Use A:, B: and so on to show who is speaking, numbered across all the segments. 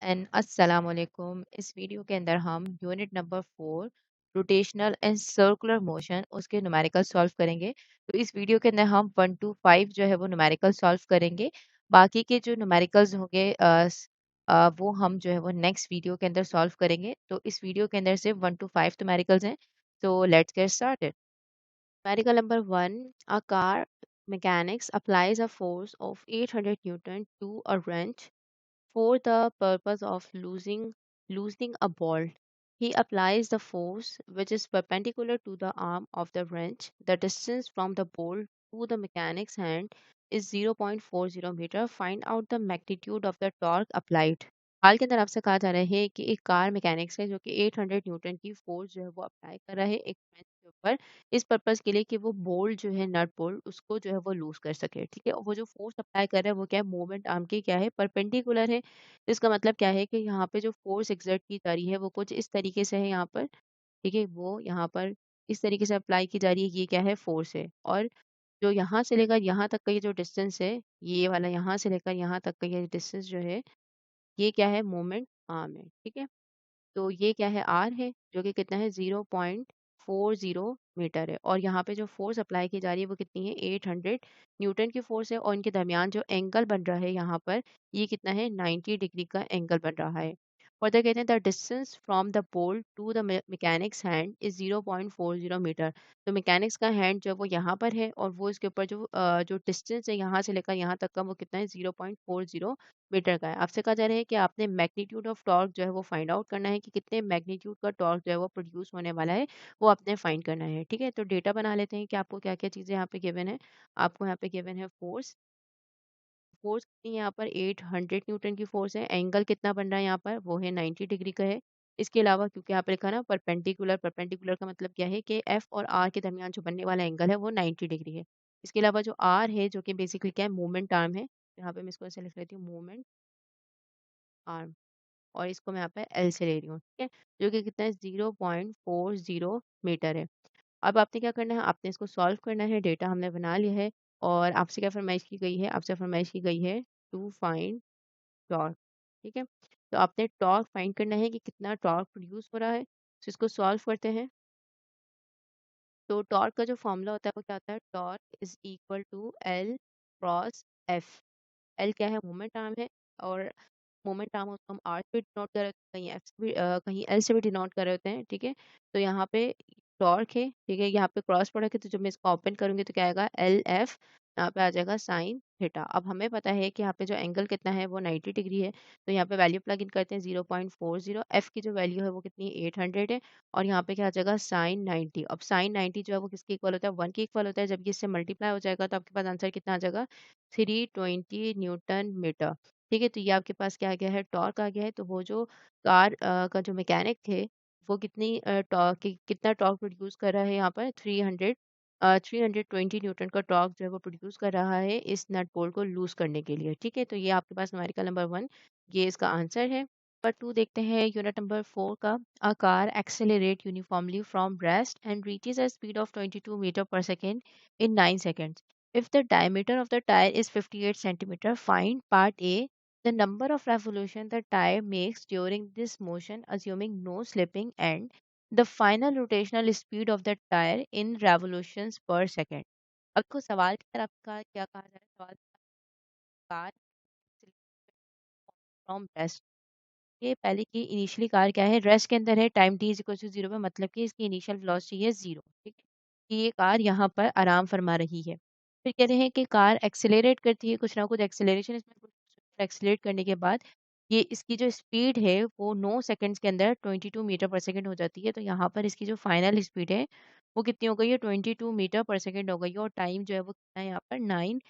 A: And अस्सलाम वालेकुम। इस वीडियो के अंदर हम unit number 4 rotational and circular motion उसके न्यूमेरिकल सॉल्व करेंगे। तो इस वीडियो के अंदर हम 1 टू 5 जो है वो न्यूमेरिकल सॉल्व करेंगे। बाकी के जो न्यूमेरिकल्स होंगे वो हम जो है वो नेक्स्ट वीडियो के अंदर सॉल्व करेंगे। तो इस वीडियो के अंदर सिर्फ 1 टू 5 न्यूमेरिकल्स हैं। तो let's get started. Numerical number 1, a car mechanics applies a force of 800 newton to a wrench for the purpose of loosening a bolt. He applies the force which is perpendicular to the arm of the wrench. The distance from the bolt to the mechanic's hand is 0.40 meter. Find out the magnitude of the torque applied. हाल के अंदर आपसे कहा जा रहा है कि एक car mechanics है जो कि 800 न्यूटन की फोर्स जो है वो अप्लाई कर रहा है एक बेंच के ऊपर, इस पर्पस के लिए कि वो बोल्ट जो है नट बोल्ट उसको जो है वो लूज कर सके। ठीक है, और वो जो फोर्स अप्लाई कर रहा है वो क्या है, मूवमेंट आर्म की क्या है, परपेंडिकुलर है। तो इसका मतलब क्या है कि यहाँ पे जो फोर्स एक्सर्ट की जा रही है वो कुछ इस तरीके से है यहाँ पर। ठीक है, वो यहाँ पर इस तरीके से अप्लाई की जा रही है, ये क्या है, फोर्स है। और जो यहाँ से लेकर यहाँ तक का ये जो डिस्टेंस है, ये वाला यहाँ से लेकर यहाँ तक का ये डिस्टेंस जो है, ये क्या है, मोमेंट आर्म है। ठीक है, तो ये क्या है, आर है, जो कि कितना है, 0.40 मीटर है। और यहाँ पे जो फोर्स अप्लाई की जा रही है वो कितनी है, 800 न्यूटन की फोर्स है। और इनके दरमियान जो एंगल बन रहा है यहाँ पर, ये कितना है, 90 डिग्री का एंगल बन रहा है। फर्दर कहते हैं the distance from the pole to the mechanics hand is 0.40 meter. तो मैकेनिक्स का हैंड जो है वो यहाँ पर है, और वो इसके ऊपर जो जो डिस्टेंस है यहाँ से लेकर यहाँ तक का, वो कितना है, 0.40 मीटर का है। आपसे कहा जा रहा है कि आपने मैग्नीट्यूड ऑफ टॉर्क जो है वो फाइंड आउट करना है, कि कितने मैग्नीट्यूड का टॉर्क जो है वो प्रोड्यूस होने वाला है, वो आपने फाइंड करना है। ठीक है, तो डेटा बना लेते हैं कि आपको क्या क्या चीज़ें यहाँ पे गिवन है। आपको यहाँ पे गिवन है फोर्स। फोर्स कितनी है यहाँ पर, 800 न्यूटन की फोर्स है। एंगल कितना बन रहा है यहाँ पर, वो है 90 डिग्री का है। इसके अलावा क्योंकि यहाँ पे लिखा ना परपेंडिकुलर, परपेंडिकुलर का मतलब क्या है कि एफ और आर के दरमियान जो बनने वाला एंगल है वो 90 डिग्री है। इसके अलावा जो आर है, जो कि बेसिकली क्या है, मूवमेंट आर्म है। यहाँ पे मैं इसको ऐसे लिख लेती हूँ, मूवमेंट आर्म। और इसको मैं यहाँ पे एल से ले रही हूँ। ठीक है, जो कि कितना है, 0.40 मीटर है। अब आपने क्या करना है, आपने इसको सॉल्व करना है। डेटा हमने बना लिया है। और आपसे क्या फरमाइश की गई है, आपसे फरमाइश की गई है टू फाइंड टॉर्क। ठीक है, तो आपने टॉर्क फाइंड करना है कि कितना टॉर्क प्रोड्यूस हो रहा है। तो इसको सॉल्व करते हैं। तो टॉर्क का जो फॉर्मूला होता है वो क्या होता है, torque is equal to L cross F. L क्या है, मोमेंट आर्म है। और मोमेंट आर्म उसको हम आर से भी डिनोट कर रहे होते हैं, कहीं एफ से भी कहीं एल से भी डिनोट कर रहे होते हैं। ठीक है, तो यहाँ पे टॉर्क है। ठीक है, यहाँ पे क्रॉस प्रोडक्ट है, तो जब मैं इसको ओपन करूंगी तो क्या आएगा, एल एफ। यहाँ पे आ जाएगा साइन थीटा। अब हमें पता है कि यहाँ पे जो एंगल कितना है वो 90 डिग्री है। तो यहाँ पे वैल्यू प्लग इन करते हैं, 0.40। एफ की जो वैल्यू है वो कितनी है, 800 है। और यहाँ पे क्या आ जाएगा, साइन 90। अब साइन 90 जो है वो किसके इक्वल होता है, 1 के इक्वल होता है। जब ये इससे मल्टीप्लाई हो जाएगा तो आपके पास आंसर कितना आ जाएगा, 320 न्यूटन मीटर। ठीक है, तो ये आपके पास क्या आ गया है, टॉर्क आ गया है। तो वो जो कार का जो मैकेनिक थे, वो कितनी कितना टॉर्क प्रोड्यूस कर रहा है यहाँ पर, 320 न्यूटन का टॉर्क जो है वो प्रोड्यूस कर रहा है इस नट बोल्ट को लूज करने के लिए। ठीक है, तो ये आपके पास न्यूमेरिकल नंबर 1, ये इसका आंसर है। नंबर 2 देखते हैं, यूनिट नंबर 4 का। A car accelerate uniformly from rest and reaches a speed of 22 meter पर second in 9 seconds. If the diameter of the tire is 58 centimeter, find part A, the number of revolution the tire makes during this motion, assuming no slipping, and the final rotational speed of the tire in revolutions per second. अब को सवाल की तरफ का क्या कहा जा रहा है, सवाल कार फ्रॉम रेस्ट। ये पहले की इनिशियली कार क्या है, रेस्ट के अंदर है, time T is equal to zero पे, मतलब कि इसकी इनिशियल वेलोसिटी है जीरो। ठीक है, कि ये कार यहाँ पर आराम फरमा रही है। फिर कहते हैं कि कार एक्सेलरेट करती है, कुछ ना कुछ एक्सेलरेशन इसमें, कुछ एक्सेलरेट करने के बाद ये इसकी जो स्पीड है वो 9 सेकंड्स के अंदर 22 मीटर पर सेकंड हो जाती है। तो यहाँ पर इसकी जो फाइनल स्पीड है वो कितनी हो गई है, 22 मीटर पर सेकंड हो गई है। और टाइम जो है वो कितना है यहाँ पर, 9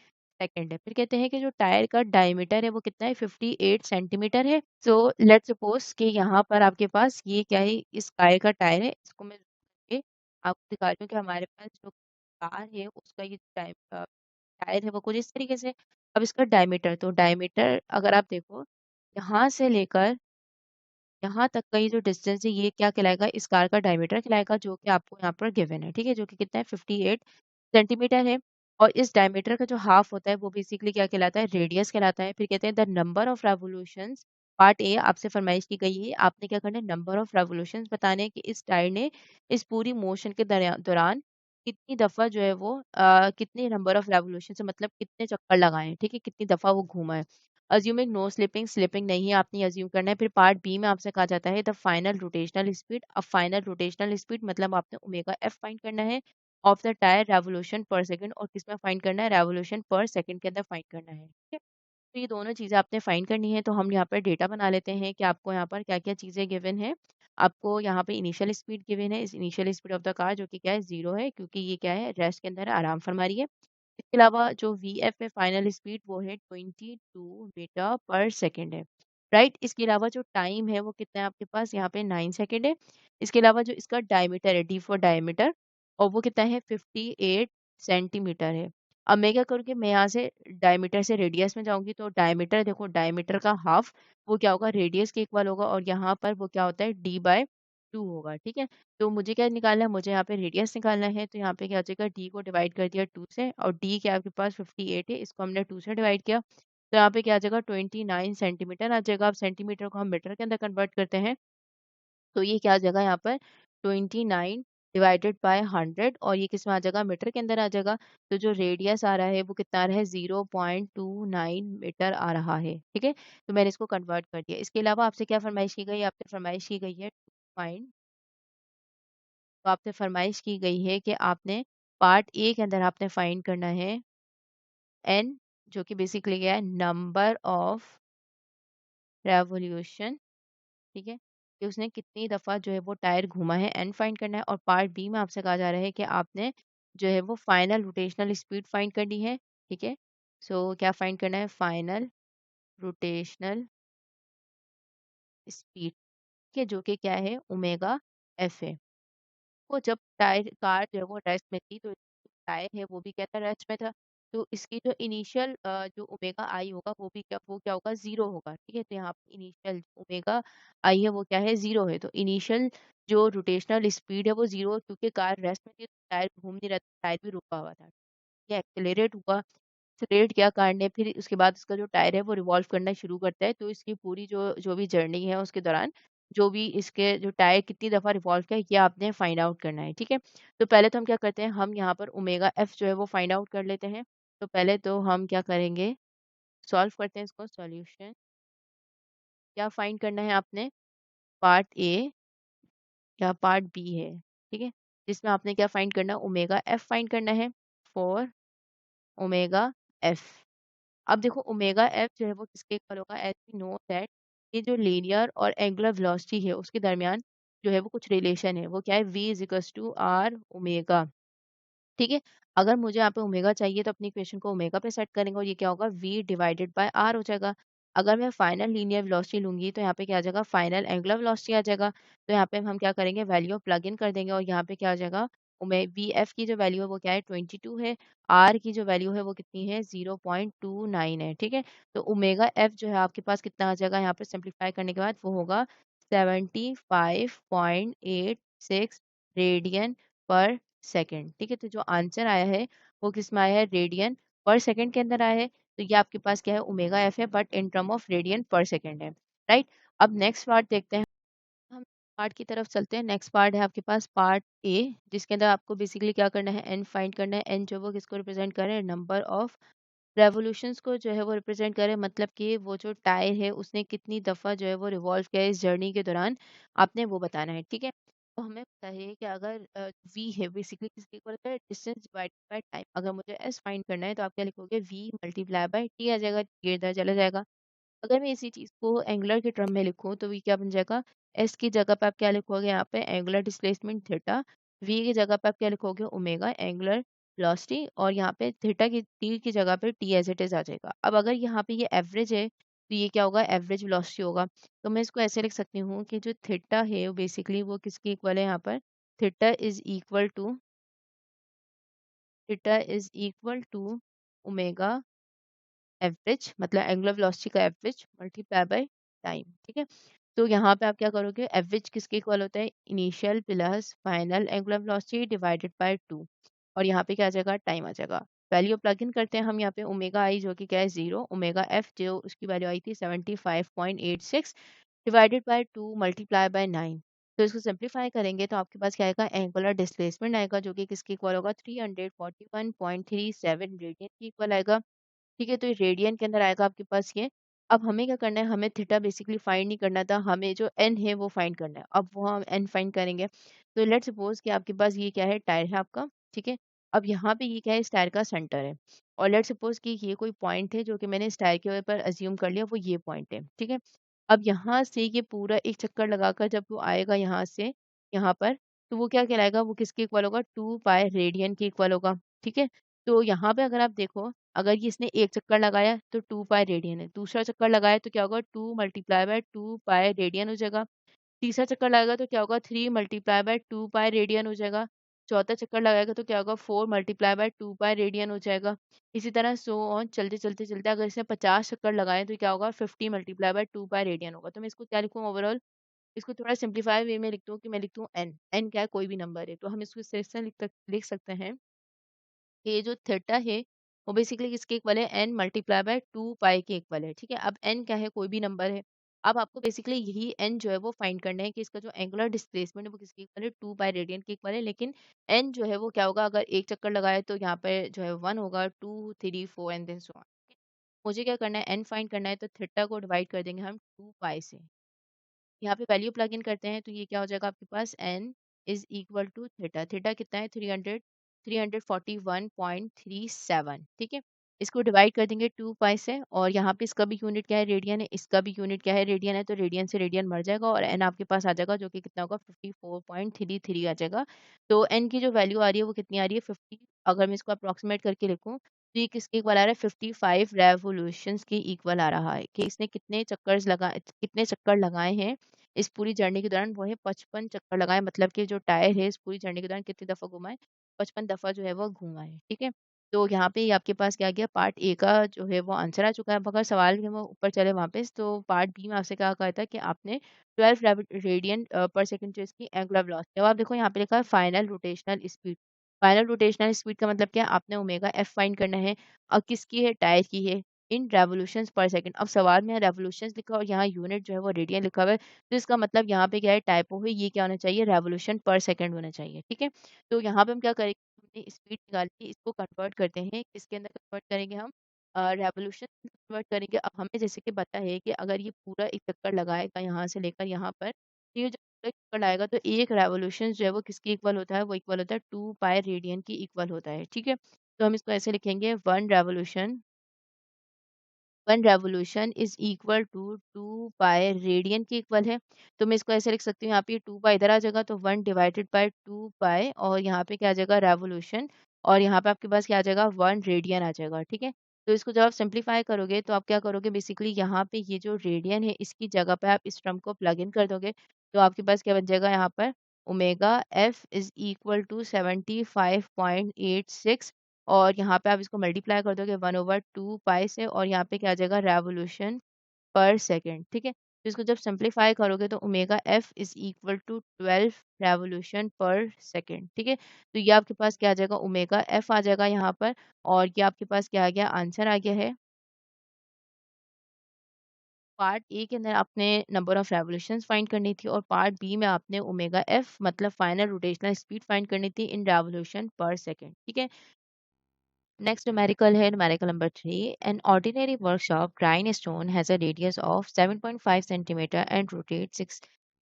A: सेकंड है। फिर कहते हैं कि जो टायर का डायमीटर है वो कितना है, 58 सेंटीमीटर है। सो लेट्स सपोज कि यहाँ पर आपके पास ये क्या है, इस कार का टायर है। इसको मैं ये आपको दिखा रही हूँ कि हमारे पास जो कार है उसका ये टायर है वो कुछ इस तरीके से। अब इसका डायमीटर, तो डायमीटर अगर आप देखो, यहाँ से लेकर यहाँ तक का ये जो डिस्टेंस है, ये क्या कहलाएगा, इस कार का डायमीटर कहलाएगा, जो कि आपको यहाँ पर गिवन है। ठीक है, जो कि कितना है, 58 सेंटीमीटर है। और इस डायमीटर का जो हाफ होता है वो बेसिकली क्या कहलाता है, रेडियस कहलाता है। फिर कहते हैं the number of revolutions part A आपसे फरमाइश की गई है, आपने क्या करना है, नंबर ऑफ रेवोल्यूशंस बताने हैं कि इस टायर ने इस पूरी मोशन के दौरान कितनी दफ़ा जो है वो कितने नंबर ऑफ रेवोल्यूशन से मतलब कितने चक्कर लगाए हैं, ठीक है? कितनी दफ़ा वो घूमा है। अज्यूमिंग नो स्लिपिंग, स्लिपिंग नहीं है, आपने अज्यूम करना है। फिर पार्ट बी में आपसे कहा जाता है द फाइनल रोटेशनल स्पीड। अब फाइनल रोटेशनल स्पीड मतलब आपने ओमेगा एफ फाइंड करना है of the tyre revolution per second, और किसमें फाइंड करना है, रेवोल्यूशन पर सेकंड के अंदर फाइंड करना है, ठीक है? तो ये दोनों चीज़ें आपने फाइंड करनी है। तो हम यहाँ पर डेटा बना लेते हैं कि आपको यहाँ पर क्या-क्या चीज़ें गिवन है। आपको यहाँ पे इनिशियल स्पीड गिवन है, इस initial speed of the car जो कि क्या है, 0 है, क्योंकि ये क्या है, रेस्ट के अंदर है, आराम फरमा रही है। इसके अलावा जो वीएफ है फाइनल स्पीड, वो है 22 मीटर पर सेकंड है, राइट? इसके अलावा जो टाइम है वो कितना है आपके पास, यहाँ पे 9 सेकंड है। इसके अलावा जो इसका डायमीटर है, डी फॉर डायमीटर, और वो कितना है, 58 सेंटीमीटर है। अब मैं क्या करूँगी, मैं यहाँ से डायमीटर से रेडियस में जाऊँगी, तो डायमीटर देखो, डायमीटर का हाफ वो क्या होगा, रेडियस के इक्वल होगा, और यहाँ पर वो क्या होता है, डी बाय 2 होगा, ठीक है? तो मुझे क्या निकालना है, मुझे यहाँ पे रेडियस निकालना है, तो यहाँ पे क्या हो जाएगा, डी को डिवाइड कर दिया 2 से, और डी क्या है आपके पास 58 है, इसको हमने 2 से डिवाइड किया, तो यहाँ पे क्या आ जाएगा, 29 सेंटीमीटर आ जाएगा। अब सेंटीमीटर को हम मीटर के अंदर कन्वर्ट करते हैं, तो ये क्या आ जाएगा यहाँ पर, 29 डिवाइडेड बाय 100, और ये किस में आ जाएगा, मीटर के अंदर आ जाएगा। तो जो रेडियस आ रहा है वो कितना आ रहा है, 0.29 मीटर आ रहा है, ठीक है? तो मैंने इसको कन्वर्ट कर दिया। इसके अलावा आपसे क्या फरमाइश की गई है, आपसे फरमाइश की गई है फाइंड, तो आपसे फरमाइश की गई है कि आपने पार्ट ए के अंदर आपने फाइंड करना है एन, जो कि बेसिकली क्या है, नंबर ऑफ रेवोल्यूशन, ठीक है? कि उसने कितनी दफ़ा जो है वो टायर घूमा है, एन फाइंड करना है। और पार्ट बी में आपसे कहा जा रहा है कि आपने जो है वो फाइनल रोटेशनल स्पीड फाइंड करनी है, ठीक है? सो क्या फाइंड करना है, फाइनल रोटेशनल स्पीड, ठीक है? जो कि क्या है, ओमेगा एफ है। वो जब टायर कार जो है वो रेस्ट में थी, तो टायर है वो भी क्या था, रेस्ट में था। तो इसकी जो इनिशियल जो ओमेगा आई होगा वो क्या होगा, 0 होगा, ठीक है? तो यहाँ पे इनिशियल ओमेगा आई है वो क्या है, 0 है। तो इनिशियल जो रोटेशनल स्पीड है वो 0 है, क्योंकि कार रेस्ट में थी, तो टायर घूम नहीं रहा था, टायर भी रुका हुआ था। ये एक्सेलरेट हुआ, एक्सेलरेट किया कार ने, फिर उसके बाद उसका जो टायर है वो रिवॉल्व करना शुरू करता है। तो इसकी पूरी जो जो भी जर्नी है उसके दौरान जो भी इसके जो टायर कितनी दफ़ा रिवॉल्व किया, ये आपने फाइंड आउट करना है, ठीक है? तो पहले तो हम क्या करते हैं, हम यहाँ पर ओमेगा एफ जो है वो फाइंड आउट कर लेते हैं। तो पहले तो हम क्या करेंगे, सॉल्व करते हैं इसको, सॉल्यूशन। क्या फाइंड करना है आपने, पार्ट ए या पार्ट बी है, ठीक है? जिसमें आपने क्या फाइंड करना है, ओमेगा एफ फाइंड करना है, फॉर ओमेगा एफ। अब देखो ओमेगा एफ जो है वो किसके इक्वल होगा, एज वी नो दैट ये जो लीनियर और एंगुलर वेलोसिटी है उसके दरमियान जो है वो कुछ रिलेशन है, वो क्या है, v is equals to R omega, ठीक है? अगर मुझे यहाँ पे ओमेगा चाहिए तो अपनी इक्वेशन को ओमेगा पे सेट करेंगे, और ये क्या होगा, v डिवाइडेड बाय r हो जाएगा। अगर मैं फाइनल लीनियर वेलोसिटी लूंगी तो यहाँ पे क्या आ जाएगा, फाइनल एंगुलर वेलोसिटी आ जाएगा। तो यहाँ पे हम क्या करेंगे, वैल्यू प्लग इन कर देंगे, और यहाँ पे क्या आ जाएगा, ओमे वी एफ की जो वैल्यू है वो क्या है, 22 है, आर की जो वैल्यू है वो कितनी है, 0.29 है, ठीक है? तो ओमेगा एफ जो है आपके पास कितना आ जाएगा, यहाँ पे सिंप्लीफाई करने के बाद वो होगा 75.86 रेडियन पर सेकंड, ठीक है? तो जो आंसर आया है वो किस में आया है, रेडियन पर सेकंड के अंदर आया है। तो ये आपके पास क्या है, ओमेगा एफ है, but in term of radian पर सेकंड है, राइट? अब नेक्स्ट पार्ट देखते हैं, हम पार्ट की तरफ चलते हैं। नेक्स्ट पार्ट है आपके पास पार्ट ए, जिसके अंदर आपको बेसिकली क्या करना है, एन फाइंड करना है। एन जो वो किसको रिप्रेजेंट कर रहे हैं, नंबर ऑफ रेवोल्यूशंस को जो है वो रिप्रेजेंट करे, मतलब कि वो जो टायर है उसने कितनी दफ़ा जो है वो रिवॉल्व किया है इस जर्नी के दौरान, आपने वो बताना है, ठीक है? तो हमें पता है कि अगर वी है बेसिकली किसके इक्वल होता है, डिस्टेंस डिवाइडेड बाय टाइम। अगर मुझे एस फाइंड करना है तो आप क्या लिखोगे, वी मल्टीप्लाई बाय टी आ जाएगा, टी इधर चला जाएगा। अगर मैं इसी चीज़ को एंगुलर के टर्म में लिखूँ तो ये क्या बन जाएगा, एस की जगह पे आप क्या लिखोगे, यहाँ पे एंगुलर डिस्प्लेसमेंट थीटा, वी की जगह पे आप क्या लिखोगे, ओमेगा एंगुलर वेलोसिटी, और यहाँ पे थीटा की टी की जगह पे टी एज इट इज आ जाएगा। अब अगर यहाँ पे ये एवरेज है तो ये क्या होगा, एवरेज वेलोसिटी होगा। तो मैं इसको ऐसे लिख सकती हूँ कि जो थीटा है वो बेसिकली वो किसके इक्वल है, यहाँ पर theta is equal to omega average, मतलब एंगुलर वेलोसिटी का एवरेज मल्टीप्लाई बाय टाइम, ठीक है? तो यहाँ पे आप क्या करोगे, एवरेज किसके इक्वल होता है, initial plus final angular velocity divided by 2, और यहाँ पे क्या आ जाएगा, टाइम आ जाएगा। वैल्यू प्लग इन करते हैं हम यहाँ पे ओमेगा आई जो कि क्या है 0, ओमेगा एफ जो उसकी वैल्यू आई थी 75.86 डिवाइडेड बाय 2 मल्टीप्लाई बाय 9। तो इसको सिंप्लीफाई करेंगे तो आपके पास क्या आएगा, एंगुलर डिस्प्लेसमेंट आएगा जो कि किसके इक्वल होगा, 341.37 रेडियन के इक्वल आएगा। ठीक है, तो ये रेडियन के अंदर आएगा आपके पास ये। अब हमें क्या करना है, हमें थीटा बेसिकली फाइंड नहीं करना था, हमें जो एन है वो फाइंड करना है। अब वो हम एन फाइंड करेंगे। तो लेट्स सपोज कि आपके पास ये क्या है, टायर है आपका। ठीक है, अब यहाँ पे ये क्या है, इस टायर का सेंटर है। और लेट्स सपोज कि ये कोई पॉइंट है जो कि मैंने इस टायर के ऊपर अज्यूम कर लिया, वो ये पॉइंट है। ठीक है, अब यहाँ से ये पूरा एक चक्कर लगाकर जब वो आएगा यहाँ से यहाँ पर, तो वो क्या कहलाएगा, वो किसके इक्वल होगा, 2 पाई रेडियन के इक्वल होगा। ठीक है, तो यहाँ पे अगर आप देखो, अगर ये इसने एक चक्कर लगाया तो 2 पाई रेडियन है, दूसरा चक्कर लगाया तो क्या होगा, 2 मल्टीप्लाई बाय 2 पाई रेडियन हो जाएगा, तीसरा चक्कर लगाएगा तो क्या होगा, 3 मल्टीप्लाई बाय 2 पाई रेडियन हो जाएगा, चौथा चक्कर लगाएगा तो क्या होगा, 4 मल्टीप्लाई बाय 2 पाई रेडियन हो जाएगा। इसी तरह सो ऑन चलते चलते चलते अगर इसने 50 चक्कर लगाए तो क्या होगा, 50 मल्टीप्लाई बाय 2 पाई रेडियन होगा। तो मैं इसको क्या लिखूँ ओवरऑल, इसको थोड़ा सिंप्लीफाई वे में लिखती हूँ कि मैं लिखती हूँ एन, एन क्या है, कोई भी नंबर है, तो हम इसको इस तरह से लिख सकते हैं कि ये जो थीटा है वो बेसिकली किसके इक्वल है, एन मल्टीप्लाई बाय 2 पाई के इक्वल है। ठीक है, अब एन क्या है, कोई भी नंबर है। अब आपको बेसिकली यही एन जो है वो फाइंड करना है कि इसका जो एंगुलर डिस्प्लेसमेंट है वो किसके इक्वल है, 2 पाई रेडियन के इक्वल है। लेकिन एन जो है वो क्या होगा, अगर एक चक्कर लगाए तो यहाँ पे जो है 1 होगा, 2 3 4 एंड देन सो ऑन। मुझे क्या करना है, एन फाइंड करना है, तो थीटा को डिवाइड कर देंगे हम 2 पाई से। यहाँ पे वैल्यू प्लग इन करते हैं तो ये क्या हो जाएगा आपके पास, N is equal to theta, theta कितना है, 337। ठीक है, इसको डिवाइड कर देंगे 2 पाई से, और यहाँ पे इसका भी यूनिट क्या है, रेडियन है, इसका भी यूनिट क्या है, रेडियन है, तो रेडियन से रेडियन मर जाएगा और एन आपके पास आ जाएगा जो कि कितना होगा, 54.33 आ जाएगा। तो एन की जो वैल्यू आ रही है वो कितनी आ रही है, 50। अगर मैं इसको अप्रोक्सीमेट करके लिखूँ तो ये किसके इक्वल आ रहा है, 55 रेवोल्यूशंस के इक्वल आ रहा है, कि इसने कितने चक्कर लगाए हैं इस पूरी जर्नी के दौरान, वो है 55 चक्कर लगाए, मतलब कि जो टायर है इस पूरी जर्नी के दौरान कितनी दफ़ा घुमा है, 55 दफ़ा जो है वो घूमा है। ठीक है, तो यहाँ पे ये आपके पास क्या गया, पार्ट ए का जो है वो आंसर आ चुका है। अब अगर सवाल में हम ऊपर चले वापस, तो पार्ट बी में आपसे क्या कहा था कि आपने 12 रेडियन पर सेकंड जो इसकी एंगुलर वेलोसिटी। अब आप देखो यहाँ पे लिखा है final rotational speed. Final rotational speed का मतलब क्या है, आपने ओमेगा एफ फाइंड करना है। अब किसकी है, टायर की है, इन रेवोल्यूशंस पर सेकंड। अब सवाल में रेवोल्यूशंस लिखा और यहाँ यूनिट जो है वो रेडियन लिखा हुआ है, तो इसका मतलब यहाँ पे क्या है, टाइपो है, ये क्या होना चाहिए, रेवोल्यूशन पर सेकंड होना चाहिए। ठीक है, तो यहाँ पे हम क्या करेंगे, हमने स्पीड निकाली, इसको कन्वर्ट करते हैं, किसके अंदर कन्वर्ट करेंगे हम, रेवोल्यूशन कन्वर्ट करेंगे। अब हमें जैसे कि पता है कि अगर ये पूरा एक चक्कर लगाएगा यहाँ से लेकर यहाँ पर, तो ये जो पूरा एक चक्कर लगाएगा तो एक रेवोल्यूशन जो है वो किसके इक्वल होता है, वो इक्वल होता है 2 पाई रेडियन की इक्वल होता है। ठीक है, तो हम इसको ऐसे लिखेंगे, one revolution is equal to 2 pi radian के इक्वल है। तो मैं इसको ऐसे लिख सकती हूँ, यहाँ पे 2 पाई इधर आ जाएगा तो 1 डिवाइडेड बाय 2 पाई, और यहाँ पे क्या आ जाएगा, रेवोल्यूशन, और यहाँ पे आपके पास क्या आ जाएगा, 1 रेडियन आ जाएगा। ठीक है, तो इसको जब आप सिंप्लीफाई करोगे तो आप क्या करोगे, बेसिकली यहाँ पे ये जो रेडियन है इसकी जगह पे आप इस टर्म को प्लग इन कर दोगे, तो आपके पास क्या बन जाएगा, यहाँ पर omega F is equal to 75.86, और यहाँ पे आप इसको मल्टीप्लाई कर दोगे 1/2 पाई से, और यहाँ पे क्या आ जाएगा, रेवोल्यूशन पर सेकंड। ठीक है, तो इसको जब सिंप्लीफाई करोगे तो omega F is equal to 12 revolution per second. ठीक है, तो ये आपके पास क्या आ जाएगा, ओमेगा एफ आ जाएगा यहाँ पर, और ये आपके पास क्या आ गया, आंसर आ गया है। पार्ट ए के अंदर आपने नंबर ऑफ रेवोल्यूशंस फाइंड करनी थी, और पार्ट बी में आपने ओमेगा एफ मतलब फाइनल रोटेशनल स्पीड फाइंड करनी थी इन रेवोल्यूशन पर सेकंड। ठीक है, next numerical है numerical number 3. An ordinary workshop grindstone has a radius of 7.5 centimeter and rotates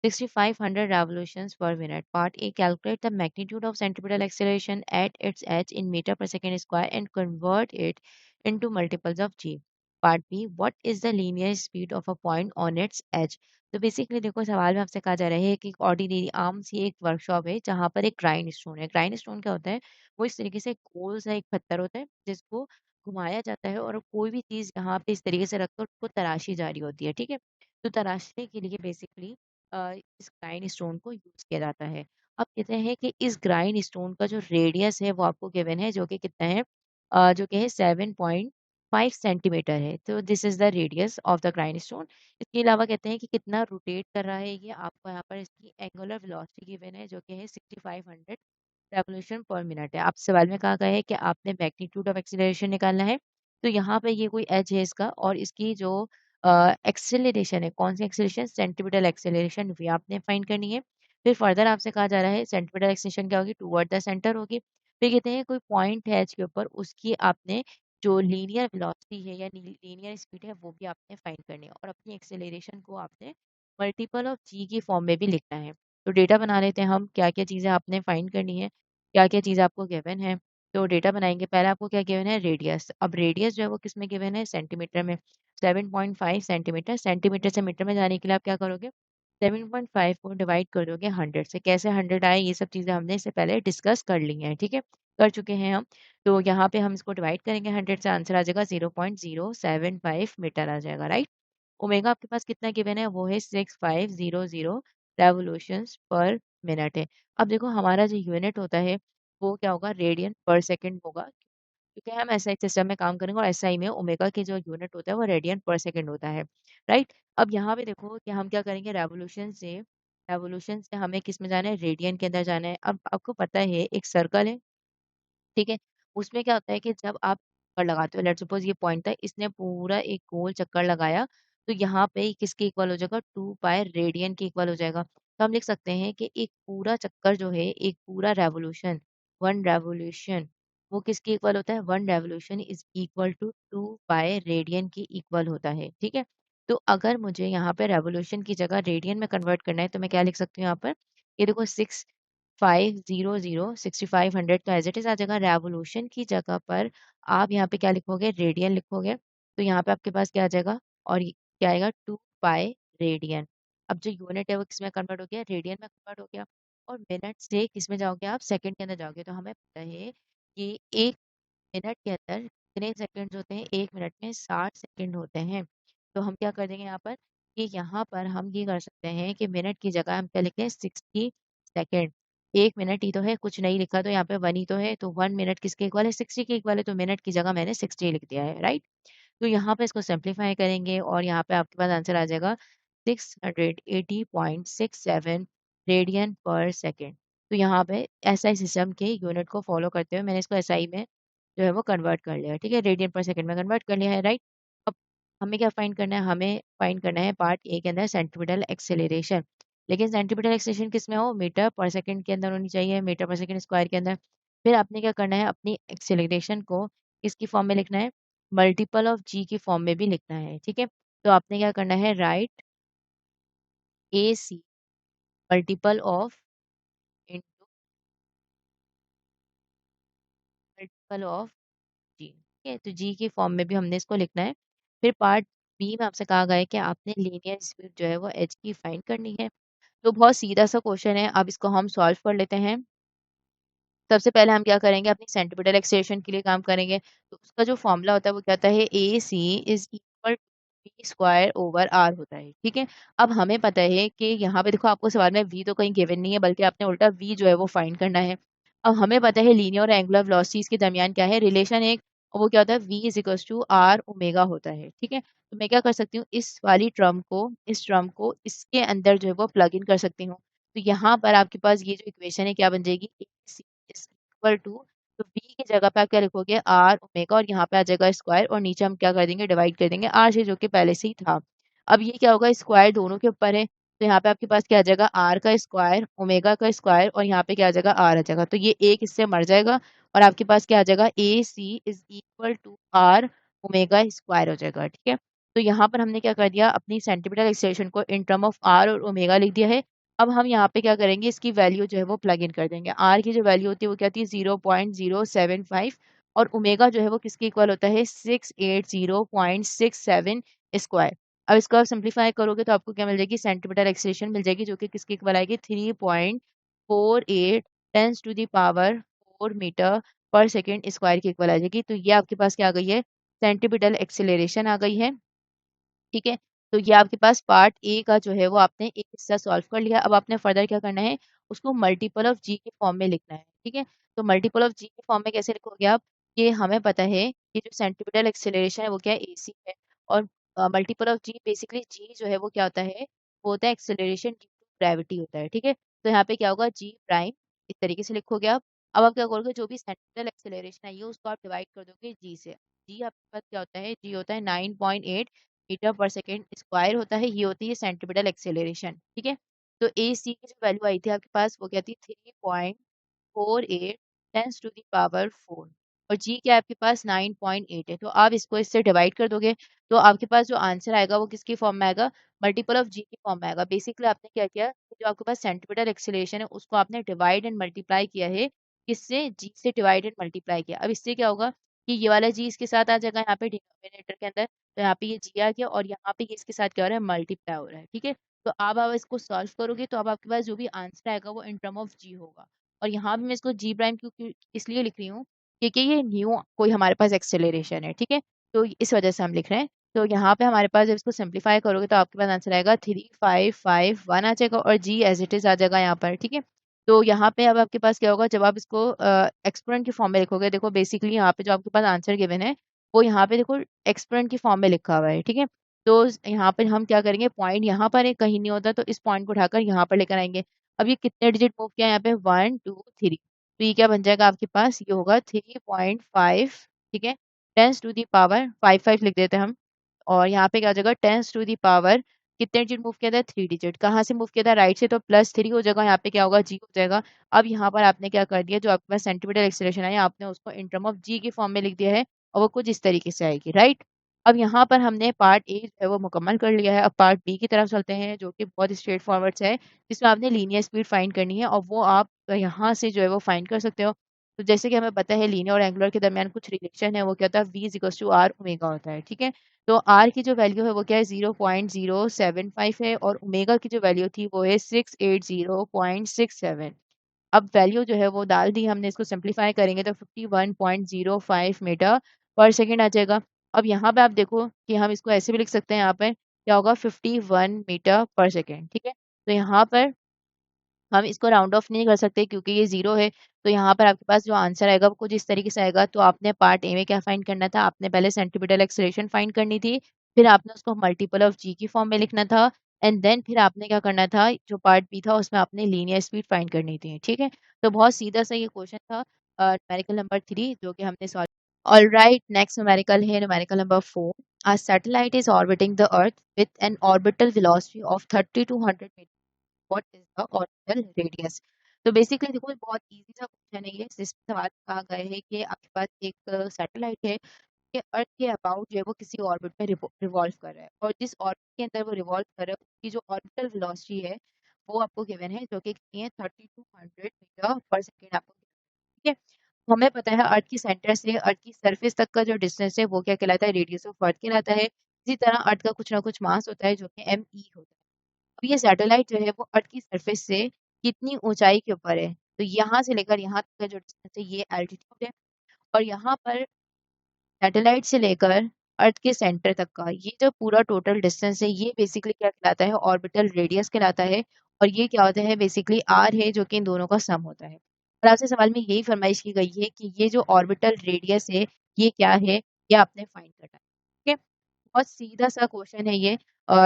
A: 6,500 revolutions per minute. Part A, calculate the magnitude of centripetal acceleration at its edge in meter per second square and convert it into multiples of g. Part B, what is the linear speed of a point on its edge? तो basically देखो सवाल में आपसे कहा जा रहा है कि ऑर्डिनरी आम सी एक वर्कशॉप है जहाँ पर एक ग्राइंड स्टोन है। ग्राइंड स्टोन क्या होता है, वो इस तरीके से गोल सा एक पत्थर होता है जिसको घुमाया जाता है, और कोई भी चीज़ यहाँ पे इस तरीके से रखकर उसको तराशी जा रही होती है। ठीक है, तो तराशने के लिए बेसिकली इस ग्राइंड स्टोन को यूज किया जाता है। अब कहते हैं कि इस ग्राइंड स्टोन का जो रेडियस है वो आपको गिवन है, जो कि कितना है, जो कि है 7.5 सेंटीमीटर है। तो this is the radius of the grind stone. इसके अलावा कहते हैं कि कितना रोटेट कर रहा है, ये आपको यहाँ पर इसकी एंगुलर वेलोसिटी गिवन है जो कि है 6500 रेवोल्यूशन पर मिनट है। आप सवाल में कहा गया है कि आपने मैग्नीट्यूड ऑफ एक्सीलरेशन निकालना है। तो यहाँ पे ये कोई एच है इसका और इसकी जो एक्सेलरेशन है, कौन सी एक्सेलरेशन? सेंटीमीटर एक्सेलरेशन भी आपने फाइंड करनी है। फिर फर्दर आपसे कहा जा रहा है सेंटीमीटर एक्सेलरेशन क्या होगी? टुवर्ड द सेंटर होगी। फिर कहते हैं कोई पॉइंट है एच के ऊपर, उसकी आपने जो लीनियर वेलोसिटी है या लीनियर स्पीड है वो भी आपने फाइंड करनी है और अपनी एक्सेलरेशन को आपने मल्टीपल ऑफ जी की फॉर्म में भी लिखना है। तो डेटा बना लेते हैं हम, क्या-क्या चीज़ें आपने फाइंड करनी है, क्या-क्या चीज़ आपको गिवन है। तो डेटा बनाएँगे, पहले आपको क्या गिवन है? रेडियस। अब रेडियस जो है वो किसमें गिवन है? सेंटीमीटर में। 7.5 सेंटीमीटर, सेंटीमीटर से मीटर में जाने के लिए आप क्या करोगे? 7.5 को डिवाइड कर दोगे 100 से। कैसे 100 आए, ये सब चीज़ें हमने इससे पहले डिस्कस कर ली हैं, ठीक है? कर चुके हैं हम। तो यहाँ पे हम इसको डिवाइड करेंगे 100 से, आंसर आ जाएगा 0.075 मीटर आ जाएगा, राइट? ओमेगा आपके पास कितना गिवन है? वो है 6500 रेवोल्यूशंस पर मिनट है। अब देखो हमारा जो यूनिट होता है वो क्या होगा? रेडियन पर सेकंड होगा, क्योंकि हम एसआई सिस्टम में काम करेंगे और एसआई में ओमेगा की जो यूनिट होता है वो रेडियन पर सेकंड होता है, राइट? अब यहाँ पे देखो कि हम क्या करेंगे? रेवोल्यूशन से हमें किस में जाना है? रेडियन के अंदर जाना है। अब आपको पता है एक सर्कल है, ठीक है? उसमें क्या होता है कि जब आप चक्कर लगाते हो, लेट्स सपोज़ ये पॉइंट है, इसने पूरा एक गोल चक्कर लगाया, तो यहाँ पे ये किसके इक्वल हो जाएगा? 2 पाई रेडियन के इक्वल हो जाएगा। तो हम लिख सकते हैं कि एक पूरा चक्कर जो है, एक पूरा रेवोल्यूशन, 1 रेवोल्यूशन, वो किसके इक्वल होता है? 1 revolution is equal to 2 pi radian के इक्वल होता है, ठीक है? तो अगर मुझे यहाँ पे रेवोल्यूशन की जगह रेडियन में कन्वर्ट करना है, तो मैं क्या लिख सकती हूँ यहाँ पर? ये देखो 6500 तो एज़ इट इज़ आ जाएगा। रेवोल्यूशन की जगह पर आप यहाँ पे क्या लिखोगे? रेडियन लिखोगे। तो यहाँ पे आपके पास क्या आ जाएगा? और ये क्या आएगा? 2 पाई रेडियन। अब जो यूनिट है वो किसमें कन्वर्ट हो गया? रेडियन में कन्वर्ट हो गया। और मिनट से किसमें जाओगे आप? सेकंड के अंदर जाओगे। तो हमें पता है कि 1 मिनट के अंदर कितने सेकंड्स होते हैं? 1 मिनट में 60 सेकंड होते हैं। तो हम क्या कर देंगे यहाँ पर? कि यहाँ पर हम ये कर सकते हैं कि मिनट की जगह हम क्या लिखते हैं? 60 सेकंड। 1 मिनट ही तो है, कुछ नहीं लिखा, तो यहाँ पे 1 ही तो है, तो 1 मिनट किसके इक्वल है? 60 के इक्वल है, तो मिनट की जगह मैंने 60 लिख दिया है, राइट? तो यहाँ पे इसको सिंप्लीफाई करेंगे और यहाँ पे आपके पास आंसर आ जाएगा 680.67 रेडियन पर सेकंड। तो यहाँ पे एसआई सिस्टम के यूनिट को फॉलो करते हुए मैंने इसको एसआई में जो है वो कन्वर्ट कर लिया है, ठीक है? रेडियन पर सेकंड में कन्वर्ट कर लिया है, राइट? अब हमें क्या फाइंड करना है? हमें फाइंड करना है पार्ट ए के अंदर सेंटीमीटर एक्सेलरेशन। लेकिन सेंटीमीटर एक्सेलरेशन किसमें हो? मीटर पर सेकंड के अंदर होनी चाहिए, मीटर पर सेकंड स्क्वायर के अंदर। फिर आपने क्या करना है? अपनी एक्सेलरेशन को किसकी फॉर्म में लिखना है? मल्टीपल ऑफ जी की फॉर्म में भी लिखना है, ठीक है? तो आपने क्या करना है? Write A C multiple of into multiple of G, ठीक है? तो जी की फॉर्म में भी हमने इसको लिखना है। फिर पार्ट बी में आपसे कहा गया है कि आपने लीनियर स्पीड जो है वो एच की फाइंड करनी है। तो बहुत सीधा सा क्वेश्चन है, अब इसको हम सॉल्व कर लेते हैं। सबसे पहले हम क्या करेंगे? अपनी सेंटीमीटर एक्सेलरेशन के लिए काम करेंगे। तो उसका जो फ़ॉर्मूला होता है वो क्या होता है? AC is equal to V square over R होता है, ठीक है? अब हमें पता है कि यहाँ पे देखो आपको सवाल में V तो कहीं गिवन नहीं है, बल्कि आपने उल्टा V जो है वो फाइंड करना है। अब हमें पता है लीनियर और एंगुलर वेलोसिटीज़ के दरमियान क्या है रिलेशन, एक और वो क्या होता है? V is equals to R omega होता है, ठीक है? तो मैं क्या कर सकती हूँ? इस टर्म को इसके अंदर जो है वो प्लग इन कर सकती हूँ। तो यहाँ पर आपके पास ये जो इक्वेशन है क्या बन जाएगी? AC इज़ इक्वल टू, तो v की जगह पे आप क्या लिखोगे? r ओमेगा, और यहाँ पे आ जाएगा स्क्वायर, और नीचे हम क्या कर देंगे? डिवाइड कर देंगे r से, जो कि पहले से ही था। अब ये क्या होगा? स्क्वायर दोनों के ऊपर है, तो यहाँ पे आपके पास क्या आ जाएगा? r का स्क्वायर, ओमेगा का स्क्वायर, और यहाँ पे क्या आ जाएगा? r आ जाएगा। तो ये एक इससे मर जाएगा और आपके पास क्या आ जाएगा? A C is equal to R omega square हो जाएगा, ठीक है? तो यहाँ पर हमने क्या कर दिया? अपनी सेंटीमीटर एक्सेलरेशन को इन टर्म ऑफ r और ओमेगा लिख दिया है। अब हम यहाँ पे क्या करेंगे? इसकी वैल्यू जो है वो प्लग इन कर देंगे। R की जो वैल्यू होती है वो क्या होती है? 0.075, और ओमेगा जो है वो किसके इक्वल होता है? 680.67 स्क्वायर। अब इसको आप सिंप्लीफाई करोगे तो आपको क्या मिल जाएगी? सेंटीमीटर एक्सेलरेशन मिल जाएगी, जो कि किसके इक्वल आएगी? 3.48 tens to the power 4 meter per second square की इक्वल आ जाएगी। तो ये आपके पास क्या आ गई है? सेंटीमीटर एक्सेलरेशन आ गई है। ठीक है? तो ये आपके पास पार्ट ए का जो है वो आपने एक हिस्सा सॉल्व कर लिया। अब आपने फर्दर क्या करना है? उसको मल्टीपल ऑफ जी के फॉर्म में लिखना है, ठीक है? तो मल्टीपल ऑफ जी के फॉर्म में कैसे लिखोगे आप? ये हमें पता है कि जो सेंटीमीटर एक्सेलरेशन है वो क्या है? एसी है, और मल्टीपल ऑफ जी बेसिकली जी जो है वो क्या होता है? वो होता है एक्सेलरेशन ड्यू टू ग्रेविटी होता है, ठीक है? तो यहाँ पे क्या होगा? जी प्राइम इस तरीके से लिखोगे आप, अब आप क्या करोगे, जो भी सेंट्रिपेटल एक्सेलरेशन है ये उसको आप डिवाइड कर दोगे जी से। जी आपके पास क्या होता है, जी होता है 9.8 मीटर पर सेकेंड स्क्वायर होता है, ये होती है सेंट्रिपेटल एक्सेलरेशन, ठीक है। तो ए सी की जो वैल्यू आई थी आपके पास वो क्या थी, 3.48 टेंस टू द पावर 4, और जी क्या है आपके पास 9.8 है। तो आप इसको इससे डिवाइड कर दोगे तो आपके पास जो आंसर आएगा वो किसकी फॉर्म में आएगा, मल्टीपल ऑफ जी की फॉर्म में आएगा। बेसिकली आपने क्या किया, जो आपके पास सेंटीमीटर एक्सीलरेशन है उसको आपने डिवाइड एंड मल्टीप्लाई किया है, किससे, जी से डिवाइड एंड मल्टीप्लाई किया। अब इससे क्या होगा कि ये वाला जी इसके साथ आ जाएगा यहाँ पे डिनोमिनेटर के अंदर, तो यहाँ पे ये जी आ गया और यहाँ पे ये इसके साथ क्या हो रहा है, मल्टीप्लाई हो रहा है, ठीक है। तो अब आप इसको सॉल्व करोगे तो अब आपके पास जो भी आंसर आएगा वो इन टर्म ऑफ जी होगा। और यहाँ भी मैं इसको जी प्राइम क्यों इसलिए लिख रही हूँ क्योंकि ये न्यू कोई हमारे पास एक्सेलरेशन है, ठीक है। तो इस वजह से हम लिख रहे हैं। तो यहाँ पे हमारे पास जब इसको सिंप्लीफाई करोगे तो आपके पास आंसर आएगा 3551 आ जाएगा, और जी एज इट इज आ जाएगा यहाँ पर, ठीक है। तो यहाँ पे अब आपके पास क्या होगा, जब आप इसको एक्सपोनेंट की फॉर्म में लिखोगे, देखो बेसिकली यहाँ पे जो आपके पास आंसर गिवन है वो यहाँ पे देखो एक्सपोनेंट की फॉर्म में लिखा हुआ है, ठीक है। तो यहाँ पे हम क्या करेंगे, पॉइंट यहाँ पर है, कहीं नहीं होता तो इस पॉइंट को उठाकर यहाँ पर लेकर आएंगे। अब ये कितने डिजिट मूव किया है यहाँ पे, 1 2 3, तो ये क्या बन जाएगा आपके पास, ये होगा 3.5, ठीक है, टेंस टू दी पावर 5 लिख देते हैं हम। और यहाँ पे क्या हो जाएगा, टेंस टू दी पावर कितने डिजिट मूव किया था, 3 डिजिट, कहाँ से मूव किया था, राइट से, तो +3 हो जाएगा, यहाँ पे क्या होगा, जी हो जाएगा। अब यहाँ पर आपने क्या कर दिया, जो आपके पास सेंटीमीटर एक्सेलरेशन है आपने उसको इन टर्म ऑफ जी की फॉर्म में लिख दिया है, और वो कुछ इस तरीके से आएगी, राइट। अब यहाँ पर हमने पार्ट ए जो है वो मुकम्मल कर लिया है। अब पार्ट बी की तरफ चलते हैं, जो कि बहुत स्ट्रेट फॉरवर्ड है, जिसमें आपने लीनियर स्पीड फाइंड करनी है, और वो आप यहाँ से जो है वो फाइंड कर सकते हो। तो जैसे कि हमें पता है लीनियर और एंगुलर के दरमियान कुछ रिलेशन है, वो क्या होता है, v equals to R omega होता है, ठीक है। तो आर की जो वैल्यू है वो क्या है, 0.075 है, और ओमेगा की जो वैल्यू थी वो है 680.67। अब वैल्यू जो है वो डाल दी हमने, इसको सिंप्लीफाई करेंगे तो 51.05 मीटर पर सेकेंड आ जाएगा। अब यहाँ पे आप देखो कि हम इसको ऐसे भी लिख सकते हैं, यहाँ पे क्या होगा, 51 मीटर पर सेकेंड, ठीक है। तो यहाँ पर हम इसको राउंड ऑफ नहीं कर सकते क्योंकि ये जीरो है। तो यहाँ पर आपके पास जो आंसर आएगा वो कुछ इस तरीके से आएगा। तो आपने पार्ट ए में क्या फाइंड करना था, आपने पहले सेंटीमीटर एक्सेलरेशन फाइंड करनी थी, फिर आपने उसको मल्टीपल ऑफ जी की फॉर्म में लिखना था, एंड देन फिर आपने क्या करना था, जो पार्ट बी था उसमें आपने लीनियर स्पीड फाइंड करनी थी, ठीक है। तो बहुत सीधा सा ये क्वेश्चन था, न्यूमेरिकल नंबर 3 जो कि हमने solve. All right, next numerical है numerical number 4। A satellite is orbiting the Earth with an orbital velocity of 30 to 100 what is the orbital radius. तो बेसिकली देखो बहुत इजी सा क्वेश्चन है ये, जिसमें सवाल कहा गया है कि आपके पास एक सैटेलाइट है कि अर्थ के अबाउट जो है वो किसी ऑर्बिट में रिवॉल्व कर रहा है, और जिस ऑर्बिट के अंदर वो रिवॉल्व कर रहा है उसकी जो ऑर्बिटल वेलोसिटी है वो आपको गिवन है, जो कि कितनी है, 3200 मीटर पर सेकेंड आपको given है, ठीक है। तो हमें पता है अर्थ की सेंटर से अर्थ की सरफेस तक का जो डिस्टेंस है वो क्या कहलाता है, रेडियस ऑफ अर्थ कहलाता है। इसी तरह अर्थ का कुछ ना कुछ मास होता है जो कि ME होता है। अब ये सैटेलाइट जो है वो अर्थ की सरफेस से कितनी ऊंचाई के ऊपर है, तो यहाँ से लेकर यहाँ तक का जो डिस्टेंस है ये एल्टीट्यूड है। और यहाँ पर सैटेलाइट से लेकर अर्थ के सेंटर तक का ये जो पूरा टोटल डिस्टेंस है ये बेसिकली क्या कहलाता है, ऑर्बिटल रेडियस कहलाता है। और ये क्या होता है, बेसिकली आर है जो कि इन दोनों का सम होता है। और आपसे सवाल में यही फरमाइश की गई है कि ये जो ऑर्बिटल रेडियस है ये क्या है, ये आपने फाइंड करना है, ठीक है। बहुत सीधा सा क्वेश्चन है ये।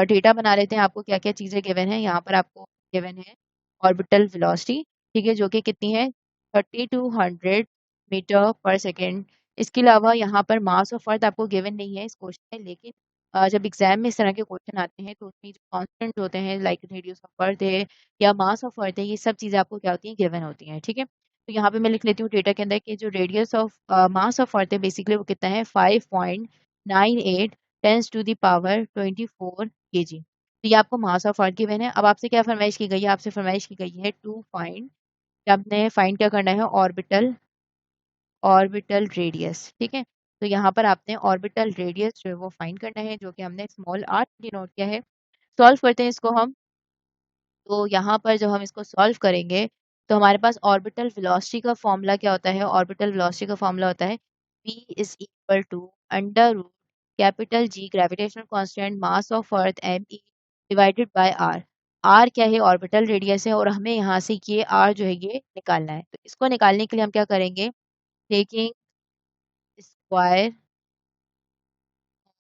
A: डेटा बना लेते हैं, आपको क्या क्या चीजें गिवन है। यहाँ पर आपको गिवन है ऑर्बिटल वेलोसिटी, ठीक है, जो कि कितनी है, 3200 मीटर पर सेकेंड। इसके अलावा यहाँ पर मास ऑफ अर्थ आपको गिवन नहीं है इस क्वेश्चन में, लेकिन जब एग्जाम में इस तरह के क्वेश्चन आते हैं तो उसमें जो कॉन्स्टेंट होते हैं, लाइक रेडियस ऑफ अर्थ है या मास ऑफ अर्थ है, ये सब चीजें आपको क्या होती हैं, गिवन होती हैं, ठीक है। तो यहाँ पे मैं लिख लेती हूँ डेटा के अंदर कि जो radius of mass of earth है बेसिकली वो कितना है, 5.98 tens to the power 24 kg। तो ये आपको मास ऑफ अर्थ गिवन है। अब आपसे क्या फरमाइश की गई है, आपसे फरमाइश की गई है टू फाइंड, आपने फाइंड क्या करना है, ऑर्बिटल ऑर्बिटल रेडियस, ठीक है। तो यहाँ पर आपने ऑर्बिटल रेडियस जो है वो फाइंड करना है, जो कि हमने स्मॉल r डिनोट किया है। सॉल्व करते हैं इसको हम। तो यहाँ पर जब हम इसको सॉल्व करेंगे तो हमारे पास ऑर्बिटल वेलोसिटी का फॉर्मूला क्या होता है, ऑर्बिटल वेलोसिटी का फॉर्मूला होता है v is equal to under root capital G gravitational constant mass of earth ME divided by r। r क्या है, ऑर्बिटल रेडियस है, और हमें यहाँ से ये r जो है ये निकालना है। तो इसको निकालने के लिए हम क्या करेंगे, taking square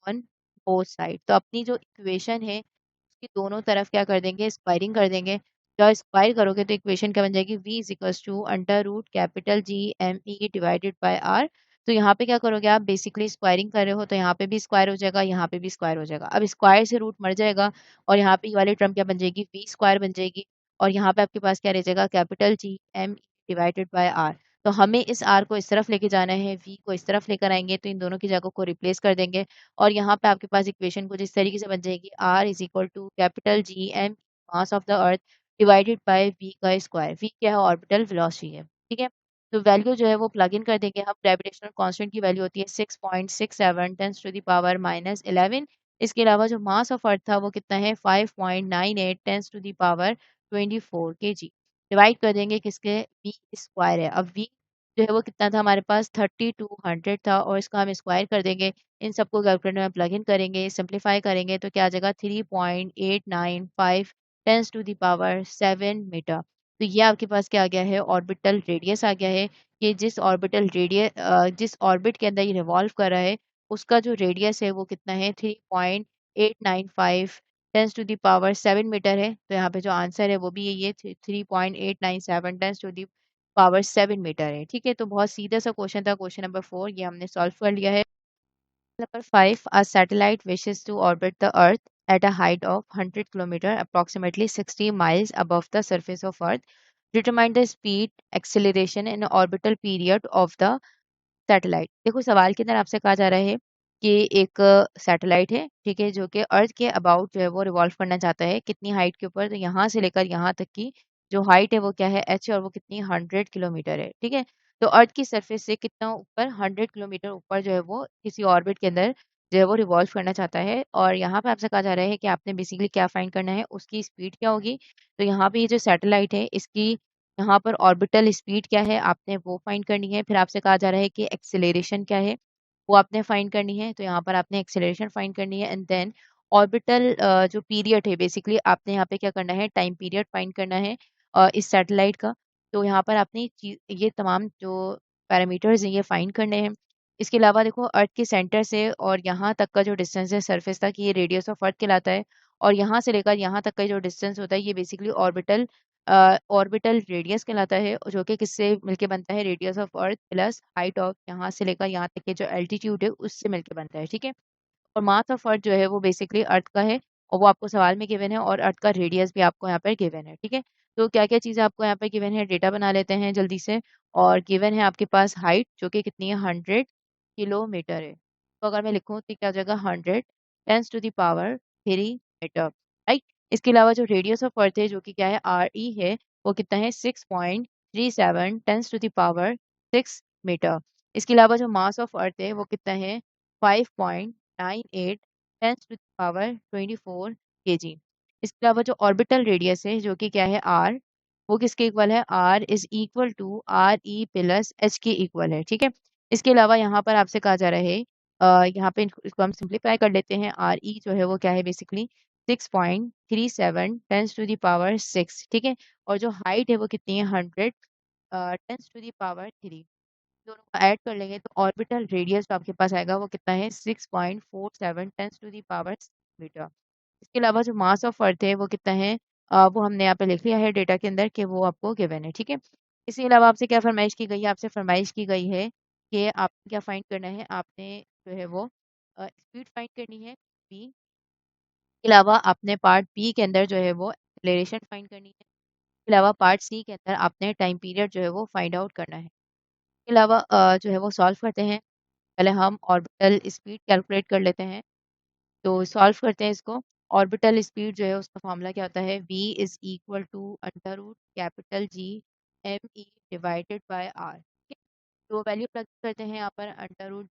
A: on both side. तो अपनी जो इक्वेशन है उसकी दोनों तरफ क्या कर देंगे, स्क्वायरिंग कर देंगे। जब स्क्वायर करोगे तो इक्वेशन क्या बन जाएगी, v is equals to under root capital G M E divided by R. तो यहाँ पे क्या करोगे आप, बेसिकली स्क्वायरिंग कर रहे हो तो यहाँ पे भी स्क्वायर हो जाएगा, यहाँ पे भी स्क्वायर हो जाएगा। अब स्क्वायर से रूट मर जाएगा और यहाँ पे ये वाली टर्म क्या बन जाएगी, वी स्क्वायर बन जाएगी। और यहाँ पे आपके पास क्या रह जाएगा, capital G M E divided by R. तो हमें इस आर को इस तरफ लेके जाना है, वी को इस तरफ लेकर आएंगे तो इन दोनों की जगह को रिप्लेस कर देंगे। और यहाँ पे आपके पास इक्वेशन कुछ इस तरीके से बन जाएगी, R is equal to capital G M mass of the earth divided by V का स्क्वायर। वी क्या है, ऑर्बिटल वेलोसिटी है, ठीक है। तो वैल्यू जो है वो प्लग इन कर देंगे हम। ग्रेविटेशनल कांस्टेंट की वैल्यू होती है 6.67 टेंस टू द पावर -11। इसके अलावा जो मास ऑफ अर्थ था वो कितना है, 5.98 tens to the power 24 kg। Divide कर देंगे किसके, वी स्क्वायर है। अब वी जो है वो कितना था हमारे पास, 3200 था, और इसका हम स्क्वायर कर देंगे। इन सबको कैलकुलेटर में प्लग इन करेंगे, सिंप्लीफाई करेंगे तो क्या आ जाएगा, 3.895 tens to the power 7 meter. तो ये आपके पास क्या आ गया है, ऑर्बिटल रेडियस आ गया है। कि जिस ऑर्बिट के अंदर ये रिवॉल्व कर रहा है उसका जो रेडियस है वो कितना है, 3.895 tens to the power 7 meter है। तो यहाँ पे जो आंसर है वो भी यही है, 3.897 tens to the power 7 meter है, ठीक है। तो बहुत सीधा सा क्वेश्चन था, क्वेश्चन नंबर 4, ये हमने सॉल्व कर लिया है। Number 5, a satellite wishes to orbit the Earth at a height of 100 km, approximately 60 miles above the surface of Earth. Determine the speed, acceleration, and orbital period of the satellite. देखो सवाल के अंदर आपसे कहा जा रहा है कि एक सैटेलाइट है, ठीक है, जो कि अर्थ के अबाउट जो है वो रिवॉल्व करना चाहता है, कितनी हाइट के ऊपर, तो यहाँ से लेकर यहाँ तक की जो हाइट है वो क्या है, एच, और वो कितनी 100 किलोमीटर है, ठीक है। तो अर्थ की सरफेस से कितना ऊपर, 100 किलोमीटर ऊपर जो है वो किसी ऑर्बिट के अंदर जो है वो रिवॉल्व करना चाहता है। और यहाँ पे आपसे कहा जा रहा है कि आपने बेसिकली क्या फाइंड करना है, उसकी स्पीड क्या होगी। तो यहाँ पे ये जो सैटेलाइट है इसकी यहाँ पर ऑर्बिटल स्पीड क्या है आपने वो फाइंड करनी है। फिर आपसे कहा जा रहा है कि एक्सेलरेशन क्या है वो आपने फाइंड करनी है। तो यहाँ पर आपने एक्सेलरेशन फाइंड करनी है एंड देन ऑर्बिटल जो पीरियड है, बेसिकली आपने यहाँ पे क्या करना है, टाइम पीरियड फाइंड करना है इस सैटेलाइट का। तो यहाँ पर आपने ये तमाम जो पैरामीटर्स हैं ये फाइंड करने हैं। इसके अलावा देखो अर्थ के सेंटर से और यहाँ तक का जो डिस्टेंस है सरफेस तक, ये रेडियस ऑफ अर्थ कहलाता है। और यहाँ से लेकर यहाँ तक का जो डिस्टेंस होता है ये बेसिकली ऑर्बिटल रेडियस कहलाता है, जो कि किससे मिलके बनता है, radius of earth plus height of यहाँ से लेकर यहाँ तक के जो एल्टीट्यूड है उससे मिलके बनता है, ठीक है। और मास ऑफ अर्थ जो है वो बेसिकली अर्थ का है, और वो आपको सवाल में गिवन है, और अर्थ का रेडियस भी आपको यहाँ पर गिवन है, ठीक है। तो क्या क्या चीज़ें आपको यहाँ पर गिवन है, डेटा बना लेते हैं जल्दी से। और गिवन है आपके पास हाइट जो कि कितनी है, 100 किलोमीटर है। तो अगर मैं लिखूँ तो क्या हो जाएगा, 100 × 10⁻³ मीटर, राइट। इसके अलावा जो रेडियस ऑफ अर्थ है जो कि क्या है, आर ई है, वो कितना है, 6.37 × 10⁻⁶मीटर। इसके अलावा जो मास ऑफ अर्थ है वो कितना है, 5.98 tens to the power 24 kg। इसके अलावा जो ऑर्बिटल रेडियस है जो कि क्या है, आर, वो किसके इक्वल है, R is equal to R E plus H के इक्वल है, ठीक है। इसके अलावा यहाँ पर आपसे कहा जा रहा है, यहाँ पे इसको हम सिंप्लीफाई कर लेते हैं। आर ई जो है वो क्या है, basically 6.37 tens to the power 6, ठीक है। और जो हाइट है वो कितनी है, 100 टेंस टू द पावर 3। दोनों को ऐड कर लेंगे तो ऑर्बिटल रेडियस जो आपके पास आएगा वो कितना है, 6.47 tens to the power meter. इसके अलावा जो मास ऑफ अर्थ है वो कितना है, वो हमने यहाँ पे लिख लिया है डेटा के अंदर कि वो आपको गिवन है, ठीक है। इसके अलावा आपसे क्या फरमाइश की गई है, आपसे फरमाइश की गई है कि आपने क्या फाइंड करना है, आपने जो है वो स्पीड फाइंड करनी है, बी। के अलावा आपने पार्ट बी के अंदर जो है वो एक्सेलरेशन फाइंड करनी है। इसके अलावा पार्ट सी के अंदर आपने टाइम पीरियड जो है वो फाइंड आउट करना है। इसके अलावा जो है वो सॉल्व करते हैं। पहले हम ऑर्बिटल स्पीड कैलकुलेट कर लेते हैं। तो सॉल्व करते हैं इसको। ऑर्बिटल स्पीड जो है उसका फॉर्मूला क्या होता है, v is equal to under root capital G M E divided by R, ठीक है। तो वैल्यू प्लग करते हैं यहाँ पर, अंडर रूट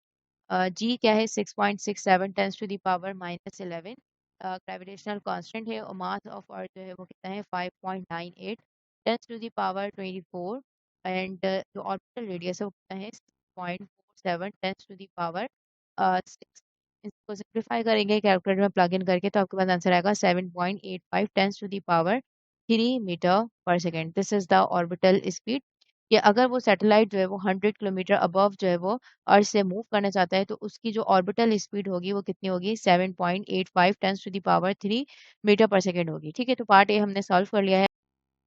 A: जी क्या है, 6.67 tens to the power -11। Gravitational constant है, और मास ऑफ अर्थ जो है वो कितना है, 5.98 tens to the power 24। And जो ऑर्बिटल रेडियस है वो कितना है, 6.47 टेंस टू द पावर 6। इसको सिंप्लीफाई करेंगे कैलकुलेटर में प्लग इन करके तो आपके पास आंसर आएगा 7.85 tens to the power 3 metre पर second. This is the orbital speed. कि अगर वो सैटेलाइट जो है वो 100 किलोमीटर अबव जो है वो अर्थ से मूव करना चाहता है तो उसकी जो ऑर्बिटल स्पीड होगी वो कितनी होगी, 7.85 tens to the power 3 metre पर सेकेंड होगी, ठीक है। तो पार्ट ए हमने सॉल्व कर लिया है।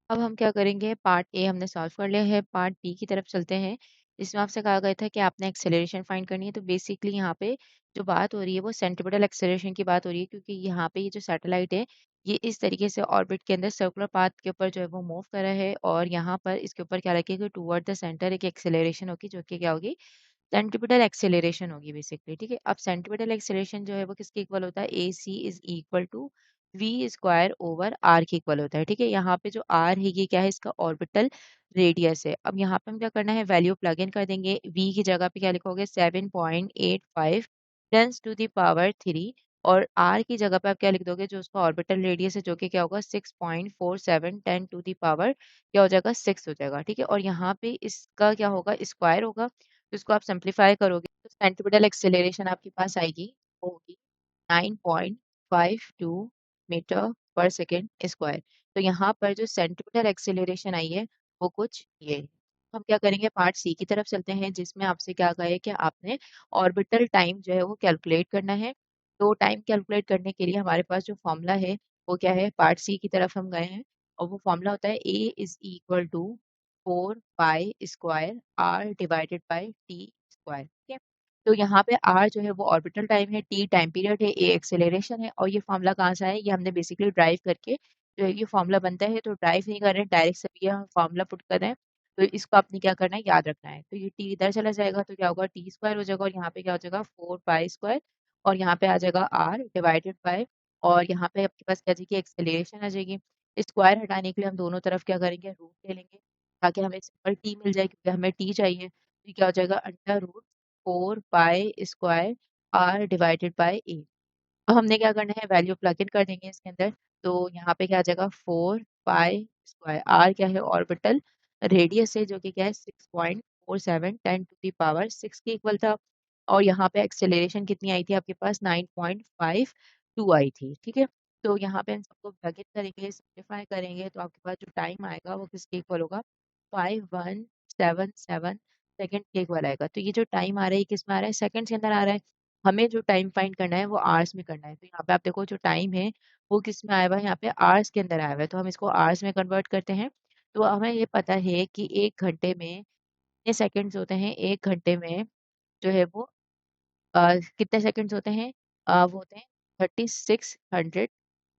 A: अब हम क्या करेंगे, पार्ट ए हमने सॉल्व कर लिया है, पार्ट बी की तरफ चलते हैं। जिसमें आपसे कहा गया था कि आपने एक्सेलरेशन फाइंड करनी है। तो बेसिकली यहाँ पे जो बात हो रही है वो सेंट्रीपिटल एक्सेलरेशन की बात हो रही है, क्योंकि यहाँ पे ये जो सैटेलाइट है ये इस तरीके से ऑर्बिट के अंदर सर्कुलर पाथ के ऊपर जो है वो मूव कर रहा है, और यहाँ पर इसके ऊपर क्या रखेगा, टूवर्ड द सेंटर एक एक्सेलरेशन होगी जो कि क्या होगी, सेंट्रीपिटल एक्सेलरेशन होगी बेसिकली। ठीक है, अब सेंट्रीपिटल एक्सेलरेशन जो है वो किसके इक्वल होता है, A C is equal to V square over R के इक्वल होता है। ठीक है, यहाँ पे जो आर है ये क्या है, इसका ऑर्बिटल रेडियस है। अब यहाँ पे हम क्या करना है, वैल्यू प्लग इन कर देंगे। वी की जगह पे क्या लिखोगे, 7.85 टेंस टू द पावर 3, और आर की जगह पे आप क्या लिख दोगे, जो उसका ऑर्बिटल रेडियस है जो कि क्या होगा, 6.47 10 टू द पावर क्या हो जाएगा, 6 हो जाएगा। ठीक है, और यहाँ पे इसका क्या होगा, स्क्वायर होगा। तो इसको आप सिंप्लीफाई करोगे तो सेंट्रीपिटल एक्सेलरेशन आपके पास आएगी, वो होगी 9.52 मीटर पर सेकेंड स्क्वायर। तो यहाँ पर जो सेंट्रीपिटल एक्सेलरेशन आई है वो कुछ ये है। हम क्या करेंगे, पार्ट सी की तरफ चलते हैं, जिसमें आपसे क्या कहा है कि आपने ऑर्बिटल टाइम जो है वो कैलकुलेट करना है। तो टाइम कैलकुलेट करने के लिए हमारे पास जो फॉर्मूला है वो क्या है, पार्ट सी की तरफ हम गए हैं, और वो फॉर्मूला होता है A is equal to 4 pi square R divided by T square. ठीक है, तो यहाँ पे आर जो है वो ऑर्बिटल टाइम है, टी टाइम पीरियड है, ए एक्सेलरेशन है, और ये फॉर्मूला कहाँ से आया, ये हमने बेसिकली ड्राइव करके जो है ये फॉर्मूला बनता है। तो ड्राइव नहीं कर रहे हैं, डायरेक्ट से ये हम फॉर्मूला पुट कर रहे हैं। तो इसको आपने क्या करना है, याद रखना है। तो ये टी इधर चला जाएगा तो क्या होगा, टी स्क्वायर हो जाएगा, और यहाँ पे क्या हो जाएगा, 4 पाई स्क्वायर, और यहाँ पे आ जाएगा आर डिवाइडेड बाय, और यहाँ पे आपके पास क्या जाएगी, एक्सेलरेशन आ जाएगी। स्क्वायर हटाने के लिए हम दोनों तरफ क्या करेंगे, रूट ले लेंगे, ताकि हमें सिंपल टी मिल जाए, क्योंकि हमें टी चाहिए। तो ये क्या हो जाएगा, under root 4 pi square R divided by A. अब हमने क्या करना है, वैल्यू प्लग इन कर देंगे इसके अंदर। तो यहाँ पे क्या आ जाएगा, 4 पाई स्क्वायर, आर क्या है, ऑर्बिटल रेडियस है जो कि क्या है, 6.47 10 टू द पावर 6 के इक्वल था। और यहाँ पे एक्सेलरेशन कितनी आई थी आपके पास, 9.52 आई थी। ठीक है, तो यहाँ पे हम सबको प्लग इन करेंगे, सिंप्लीफाई करेंगे, तो आपके पास जो टाइम आएगा वो किसके इक्वल होगा, 5177 सेकंड के इक्वल आएगा। तो ये जो टाइम आ रहा है ये किस में आ रहा है, सेकंड्स के अंदर आ रहा है। हमें जो टाइम फाइंड करना है वो आवर्स में करना है। तो यहाँ पे आप देखो जो टाइम है वो किस में आया हुआ है, यहाँ पे आवर्स के अंदर आया हुआ है, तो हम इसको आवर्स में कन्वर्ट करते हैं। तो हमें ये पता है कि 1 घंटे में कितने सेकंड्स होते हैं, 1 घंटे में जो है वो कितने सेकंड्स होते हैं, वो होते हैं 3600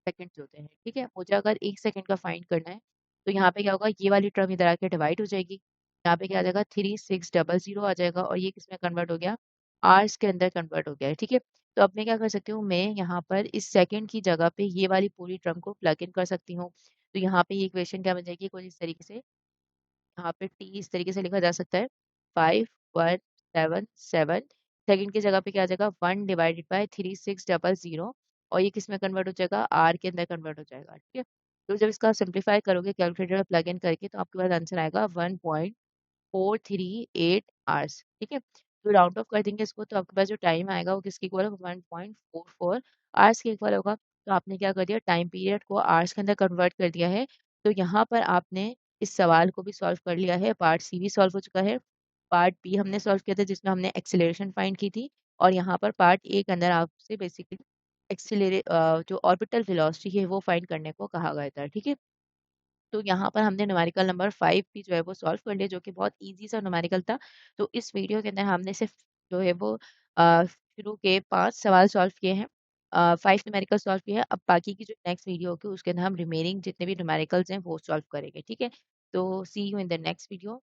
A: सेकंड्स होते हैं। ठीक है, मुझे अगर 1 सेकंड का फाइंड करना है तो यहाँ पे क्या होगा, ये वाली टर्म इधर आके डिवाइड हो जाएगी। यहाँ पे क्या आ जाएगा, 3600 आ जाएगा, और ये किसमें कन्वर्ट हो गया, आवर्स के अंदर कन्वर्ट हो गया है। ठीक है, तो अब मैं क्या कर सकती हूँ, मैं यहाँ पर इस सेकंड की जगह पे ये वाली पूरी टर्म को प्लग इन कर सकती हूँ। तो यहाँ पे ये इक्वेशन क्या बन जाएगी, कुछ इस तरीके से, यहाँ पे टी इस तरीके से लिखा जा सकता है, 5177 सेकंड की जगह पे क्या आ जाएगा, 1 डिवाइडेड बाय 3600, और ये किस में कन्वर्ट हो जाएगा, आर के अंदर कन्वर्ट हो जाएगा। ठीक है, तो जब इसका सिंप्लीफाई करोगे कैलकुलेटर में प्लग इन करके, तो आपके पास आंसर आएगा 1.438 आवर्स। ठीक है, तो राउंड ऑफ कर देंगे इसको, तो आपके पास जो टाइम आएगा वो किसके इक्वल होगा, 1.44 आवर्स के इक्वल होगा। तो आपने क्या कर दिया, टाइम पीरियड को आवर्स के अंदर कन्वर्ट कर दिया है। तो यहाँ पर आपने इस सवाल को भी सॉल्व कर लिया है, पार्ट सी भी सॉल्व हो चुका है। पार्ट बी हमने सॉल्व किया था जिसमें हमने एक्सेलरेशन फाइंड की थी, और यहाँ पर पार्ट ए के अंदर आपसे बेसिकली जो ऑर्बिटल वेलोसिटी है वो फाइंड करने को कहा गया था। ठीक है, तो यहाँ पर हमने न्यूमेरिकल नंबर 5 भी जो है वो सॉल्व कर लिया, जो कि बहुत ईज़ी सा न्यूमेरिकल था। तो इस वीडियो के अंदर हमने सिर्फ जो है वो शुरू के 5 सवाल सॉल्व किए हैं। 5 न्यूमेरिकल सॉल्व किए हैं। अब बाकी की जो नेक्स्ट वीडियो होगी उसके अंदर हम रिमेनिंग जितने भी न्यूमेरिकल्स हैं वो सॉल्व करेंगे। ठीक है? तो see you in the next video.